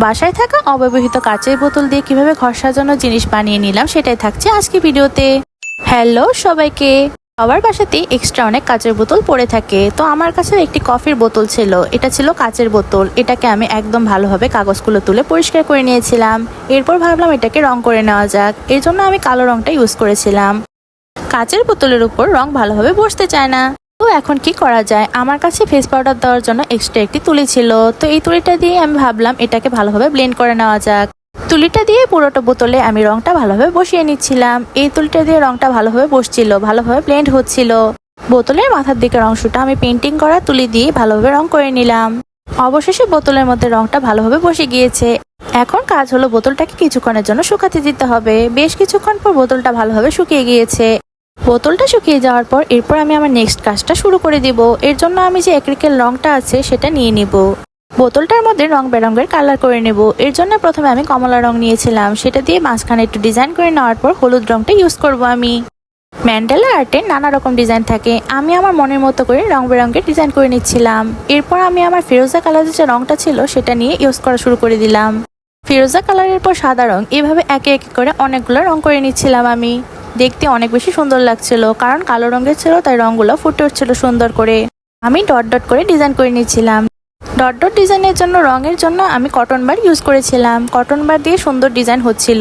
বাসায় থাকা অব্যবহৃত কাচের বোতল দিয়ে কিভাবে ঘর সাজানোর জিনিস বানিয়ে নিলাম সেটাই থাকছে আজকে ভিডিওতে। হ্যালো সবাইকে। সবার বাসাতেই এক্সট্রা অনেক কাচের বোতল পড়ে থাকে, তো আমার কাছে একটি কফির বোতল ছিল। এটা ছিল কাচের বোতল। এটাকে আমি একদম ভালোভাবে কাগজগুলো তুলে পরিষ্কার করে নিয়েছিলাম। এরপর ভাবলাম এটাকে রং করে নেওয়া যাক, এর জন্য আমি কালো রংটা ইউজ করেছিলাম। কাচের বোতলের উপর রং ভালোভাবে বসতে চায় না, তো এখন কি করা যায়। আমার কাছে ফেস পাউডার দেওয়ার জন্য এক্সট্রা একটি তুলি ছিল, তো এই তুলিটা দিয়ে আমি ভাবলাম এটাকে ভালোভাবে ব্লেন্ড করে নেওয়া যাক। তুলিটা দিয়ে পুরোটা বোতলে আমি রংটা ভালোভাবে বসিয়ে নিচ্ছিলাম। এই তুলিটা দিয়ে রংটা ভালোভাবে বসছিল, ভালোভাবে ব্লেন্ড হচ্ছিল। বোতলের মাথার দিকের অংশটা আমি পেন্টিং করা তুলি দিয়ে ভালোভাবে রং করে নিলাম। অবশেষে বোতলের মধ্যে রংটা ভালোভাবে বসে গিয়েছে। এখন কাজ হলো বোতলটাকে কিছুক্ষণের জন্য শুকাতে দিতে হবে। বেশ কিছুক্ষণ পর বোতলটা ভালোভাবে শুকিয়ে গিয়েছে। বোতলটা শুকিয়ে যাওয়ার পর এরপর আমি আমার নেক্সট কাজটা শুরু করে দিব। এর জন্য আমি যে অ্যাক্রিলিকের রংটা আছে সেটা নিয়ে নিব। বোতলটার মধ্যে রং বেরঙের কালার করে নেব। এর জন্য প্রথমে আমি কমলা রং নিয়েছিলাম, সেটা দিয়ে মাঝখানে একটু ডিজাইন করে নেওয়ার পর হলুদ রংটা ইউজ করব আমি। ম্যান্ডেলা আর্টে নানা রকম ডিজাইন থাকে, আমি আমার মনের মতো করে রং বেরঙের ডিজাইন করে নিচ্ছিলাম। এরপর আমি আমার ফিরোজা কালারের যে রংটা ছিল সেটা নিয়ে ইউজ করা শুরু করে দিলাম। ফিরোজা কালারের পর সাদা রং, এভাবে একে একে করে অনেকগুলো রং করে নিচ্ছিলাম আমি। দেখতে অনেক বেশি সুন্দর লাগছিল, কারণ কালো রঙের ছিল তাই রংগুলো ফুটে উঠছিল সুন্দর করে। আমি ডট ডট করে ডিজাইন করে নিচ্ছিলাম। ডট ডট ডিজাইনের জন্য রঙের জন্য আমি কটন বার ইউজ করেছিলাম। কটন বার দিয়ে সুন্দর ডিজাইন হচ্ছিল।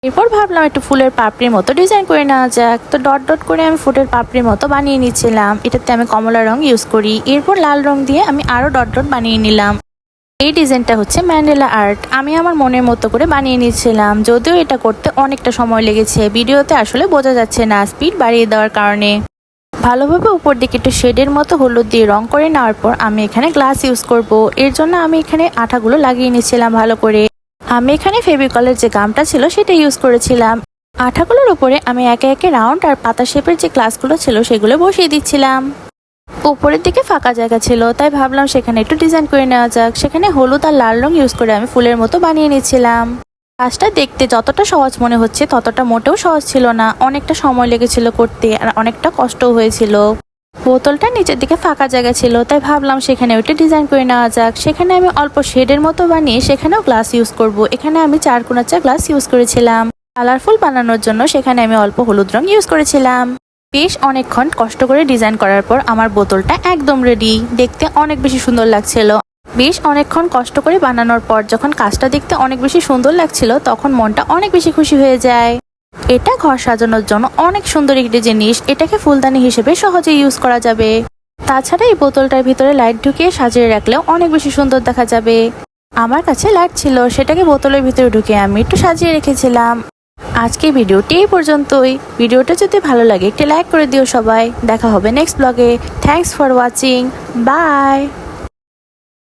এরপর ভাবলাম একটু ফুলের পাপড়ির মতো ডিজাইন করে নেওয়া যাক, তো ডট ডট করে আমি ফুলের পাপড়ির মতো বানিয়ে নিচ্ছিলাম। এটাতে আমি কমলা রং ইউজ করি। এরপর লাল রং দিয়ে আমি আরো ডট ডট বানিয়ে নিলাম। এই ডিজাইনটা হচ্ছে ম্যান্ডেলা আর্ট। আমি আমার মনের মতো করে বানিয়ে নিচ্ছিলাম, যদিও এটা করতে অনেকটা সময় লেগেছে। ভিডিওতে আসলে বোঝা যাচ্ছে না স্পিড বাড়িয়ে দেওয়ার কারণে। ভালোভাবে উপর দিকে একটু শেডের মতো হলুদ দিয়ে রং করে নেওয়ার পর আমি এখানে গ্লাস ইউজ করব। এর জন্য আমি এখানে আঠাগুলো লাগিয়ে নিচ্ছিলাম ভালো করে। আমি এখানে ফেভিকলের যে গামটা ছিল সেটা ইউজ করেছিলাম। আঠাগুলোর উপরে আমি একে একে রাউন্ড আর পাতা শেপের যে গ্লাসগুলো ছিল সেগুলো বসিয়ে দিচ্ছিলাম। উপরের দিকে ফাঁকা জায়গা ছিল, তাই ভাবলাম সেখানে একটু ডিজাইন করে নেওয়া যাক। সেখানে হলুদ আর লাল রং ইউজ করে আমি ফুলের মতো বানিয়ে নিচ্ছিলাম। কাজটা দেখতে যতটা সহজ মনে হচ্ছে ততটা মোটেও সহজ ছিল না। অনেকটা সময় লেগেছিল করতে আর অনেকটা কষ্টও হয়েছিল। বোতলটা নিচের দিকে ফাঁকা জায়গা ছিল, তাই ভাবলাম সেখানে ওইটা ডিজাইন করে নেওয়া যাক। সেখানে আমি অল্প শেডের মতো বানিয়ে সেখানেও গ্লাস ইউজ করব। এখানে আমি 4 কোণার গ্লাস ইউজ করেছিলাম। কালারফুল বানানোর জন্য সেখানে আমি অল্প হলুদ রং ইউজ করেছিলাম। বেশ অনেকক্ষণ কষ্ট করে ডিজাইন করার পর আমার বোতলটা একদম রেডি। দেখতে অনেক বেশি সুন্দর লাগছিল। বেশ অনেকক্ষণ কষ্ট করে বানানোর পর যখন কাজটা দেখতে অনেক বেশি সুন্দর লাগছিল তখন মনটা অনেক বেশি খুশি হয়ে যায়। এটা ঘর সাজানোর জন্য অনেক সুন্দর একটি জিনিস। এটাকে ফুলদানি হিসেবে সহজে ইউজ করা যাবে। তাছাড়া এই বোতলটার ভিতরে লাইট ঢুকিয়ে সাজিয়ে রাখলেও অনেক বেশি সুন্দর দেখা যাবে। আমার কাছে লাইট ছিল, সেটাকে বোতলের ভিতরে ঢুকিয়ে আমি একটু সাজিয়ে রেখেছিলাম। আজকে ভিডিওটি এই পর্যন্তই। ভিডিওটা যদি ভালো লাগে একটি লাইক করে দিও সবাই। দেখা হবে নেক্সট ব্লগে। Thanks for watching. বাই।